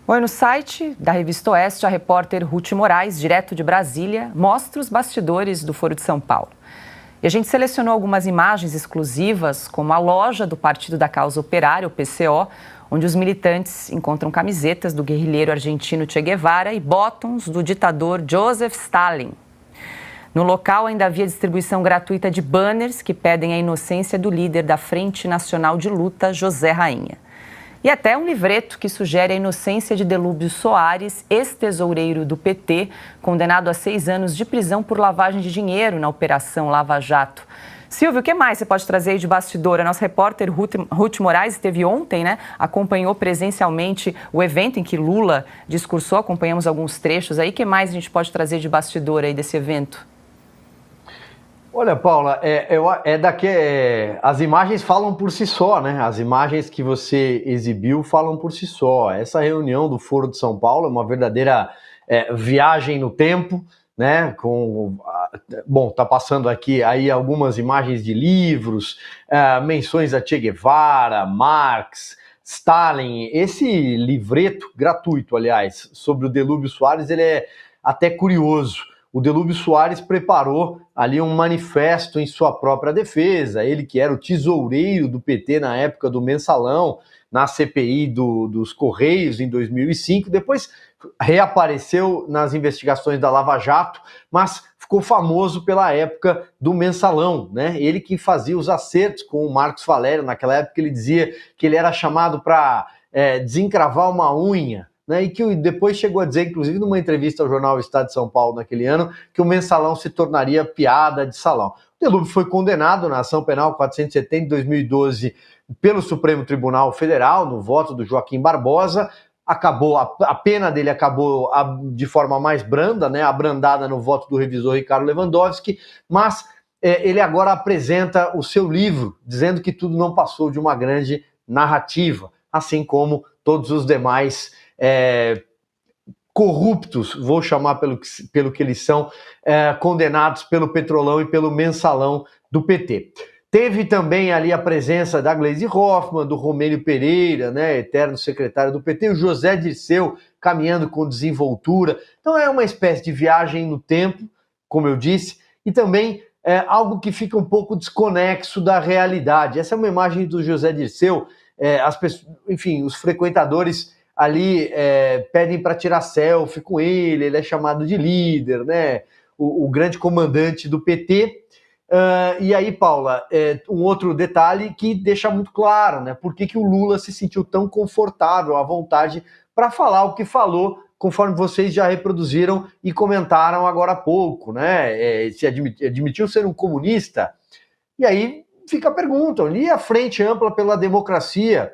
Oi, no site da Revista Oeste, a repórter Ruth Moraes, direto de Brasília, mostra os bastidores do Foro de São Paulo. E a gente selecionou algumas imagens exclusivas, como a loja do Partido da Causa Operária, o PCO, onde os militantes encontram camisetas do guerrilheiro argentino Che Guevara e botões do ditador Joseph Stalin. No local ainda havia distribuição gratuita de banners que pedem a inocência do líder da Frente Nacional de Luta, José Rainha. E até um livreto que sugere a inocência de Delúbio Soares, ex-tesoureiro do PT, condenado a 6 anos de prisão por lavagem de dinheiro na Operação Lava Jato. Silvio, o que mais você pode trazer aí de bastidor? A nossa repórter Ruth Moraes esteve ontem, né? Acompanhou presencialmente o evento em que Lula discursou, acompanhamos alguns trechos aí. O que mais a gente pode trazer de bastidor aí desse evento? Olha, Paula, as imagens falam por si só, né? As imagens que você exibiu falam por si só. Essa reunião do Foro de São Paulo é uma verdadeira viagem no tempo, né? Tá passando aqui aí algumas imagens de livros, menções a Che Guevara, Marx, Stalin. Esse livreto gratuito, aliás, sobre o Delúbio Soares, ele é até curioso. O Delúbio Soares preparou ali um manifesto em sua própria defesa, ele que era o tesoureiro do PT na época do Mensalão, na CPI dos Correios em 2005, depois reapareceu nas investigações da Lava Jato, mas ficou famoso pela época do Mensalão, né? Ele que fazia os acertos com o Marcos Valério, naquela época ele dizia que ele era chamado para desencravar uma unha, né, e que depois chegou a dizer, inclusive numa entrevista ao jornal Estado de São Paulo naquele ano, que o Mensalão se tornaria piada de salão. O Delúbio foi condenado na ação penal 470 de 2012 pelo Supremo Tribunal Federal, no voto do Joaquim Barbosa. A pena dele acabou de forma mais branda, né, abrandada no voto do revisor Ricardo Lewandowski, mas ele agora apresenta o seu livro, dizendo que tudo não passou de uma grande narrativa, assim como todos os demais corruptos, vou chamar pelo que eles são, condenados pelo Petrolão e pelo Mensalão do PT. Teve também ali a presença da Gleisi Hoffmann, do Romênio Pereira, né, eterno secretário do PT, o José Dirceu caminhando com desenvoltura. Então é uma espécie de viagem no tempo, como eu disse, e também algo que fica um pouco desconexo da realidade. Essa é uma imagem do José Dirceu, as pessoas, enfim, os frequentadores ali pedem para tirar selfie com ele é chamado de líder, né? O grande comandante do PT. E aí, Paula, um outro detalhe que deixa muito claro, né? Por que o Lula se sentiu tão confortável, à vontade, para falar o que falou, conforme vocês já reproduziram e comentaram agora há pouco, né? Se admitiu ser um comunista. E aí fica a pergunta, ali a Frente Ampla pela Democracia,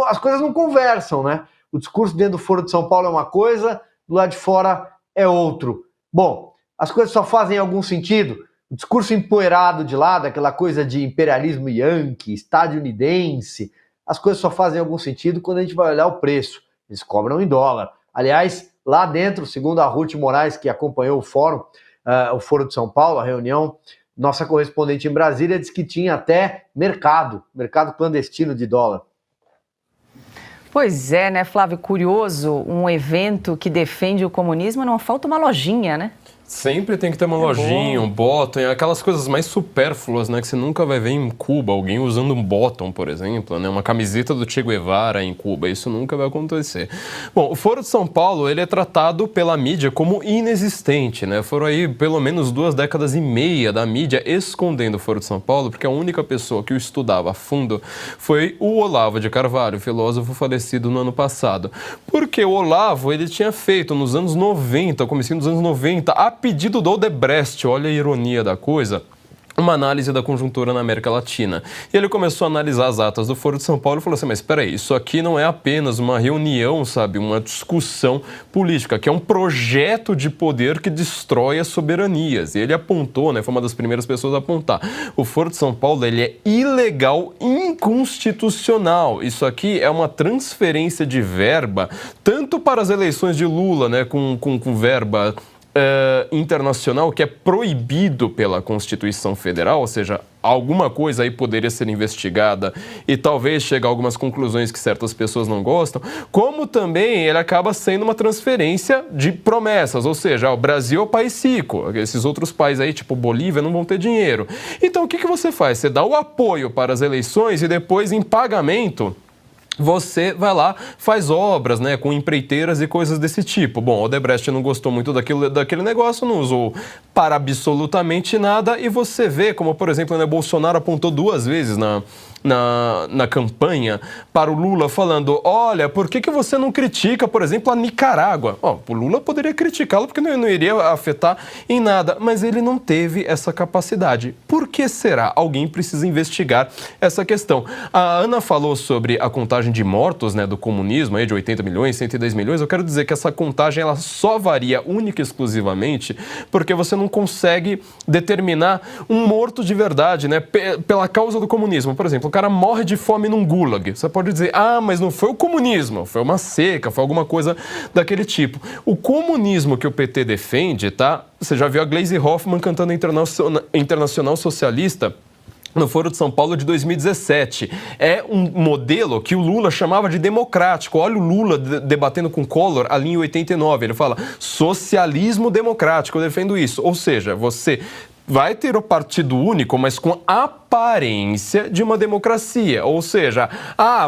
as coisas não conversam, né? O discurso dentro do Foro de São Paulo é uma coisa, do lado de fora é outro. Bom, as coisas só fazem algum sentido. O discurso empoeirado de lado, aquela coisa de imperialismo yankee, estadunidense, as coisas só fazem algum sentido quando a gente vai olhar o preço. Eles cobram em dólar. Aliás, lá dentro, segundo a Ruth Moraes, que acompanhou o Foro de São Paulo, a reunião, nossa correspondente em Brasília diz que tinha até mercado clandestino de dólar. Pois é, né, Flávio? Curioso, um evento que defende o comunismo, não falta uma lojinha, né? Sempre tem que ter uma lojinha, um bottom, aquelas coisas mais supérfluas, né? Que você nunca vai ver em Cuba, alguém usando um bottom, por exemplo, né? Uma camiseta do Che Guevara em Cuba, isso nunca vai acontecer. Bom, o Foro de São Paulo, ele é tratado pela mídia como inexistente, né? Foram aí pelo menos 2 décadas e meia da mídia escondendo o Foro de São Paulo, porque a única pessoa que o estudava a fundo foi o Olavo de Carvalho, filósofo falecido no ano passado. Porque o Olavo, ele tinha feito nos anos 90, comecinho dos anos 90, a pedido do Odebrecht, olha a ironia da coisa, uma análise da conjuntura na América Latina. E ele começou a analisar as atas do Foro de São Paulo e falou assim, mas espera aí, isso aqui não é apenas uma reunião, sabe, uma discussão política, que é um projeto de poder que destrói as soberanias. E ele apontou, né, foi uma das primeiras pessoas a apontar, o Foro de São Paulo, ele é ilegal, inconstitucional. Isso aqui é uma transferência de verba, tanto para as eleições de Lula, né, com verba internacional que é proibido pela Constituição Federal, ou seja, alguma coisa aí poderia ser investigada e talvez chegar a algumas conclusões que certas pessoas não gostam, como também ele acaba sendo uma transferência de promessas, ou seja, o Brasil é o país rico, esses outros países aí, tipo Bolívia, não vão ter dinheiro. Então, o que você faz? Você dá o apoio para as eleições e depois, em pagamento, você vai lá, faz obras, né, com empreiteiras e coisas desse tipo. Bom, o Odebrecht não gostou muito daquele negócio, não usou para absolutamente nada, e você vê como, por exemplo, né, Bolsonaro apontou 2 vezes na campanha para o Lula, falando, olha, por que você não critica, por exemplo, a Nicarágua? O Lula poderia criticá-lo porque não iria afetar em nada, mas ele não teve essa capacidade. Por que será? Alguém precisa investigar essa questão. A Ana falou sobre a contagem de mortos, né, do comunismo, aí, de 80 milhões, 110 milhões. Eu quero dizer que essa contagem ela só varia única e exclusivamente porque você não consegue determinar um morto de verdade, né, pela causa do comunismo. Por exemplo, o cara morre de fome num gulag. Você pode dizer, mas não foi o comunismo, foi uma seca, foi alguma coisa daquele tipo. O comunismo que o PT defende, tá? Você já viu a Gleisi Hoffmann cantando Internacional Socialista no Foro de São Paulo de 2017. É um modelo que o Lula chamava de democrático. Olha o Lula debatendo com Collor ali em 89. Ele fala, socialismo democrático, eu defendo isso. Ou seja, você vai ter o partido único, mas com aparência de uma democracia. Ou seja,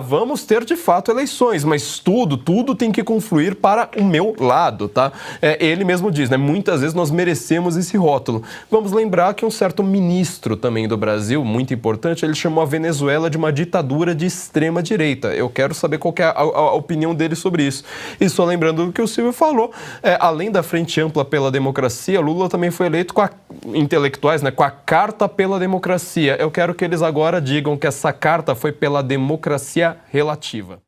vamos ter de fato eleições, mas tudo tem que confluir para o meu lado, tá? Ele mesmo diz, né? Muitas vezes nós merecemos esse rótulo. Vamos lembrar que um certo ministro também do Brasil, muito importante, ele chamou a Venezuela de uma ditadura de extrema direita. Eu quero saber qual que é a opinião dele sobre isso. E só lembrando do que o Silvio falou, além da Frente Ampla pela Democracia, Lula também foi eleito com intelectuais, né, com a Carta pela Democracia. Eu quero que eles agora digam que essa carta foi pela democracia relativa.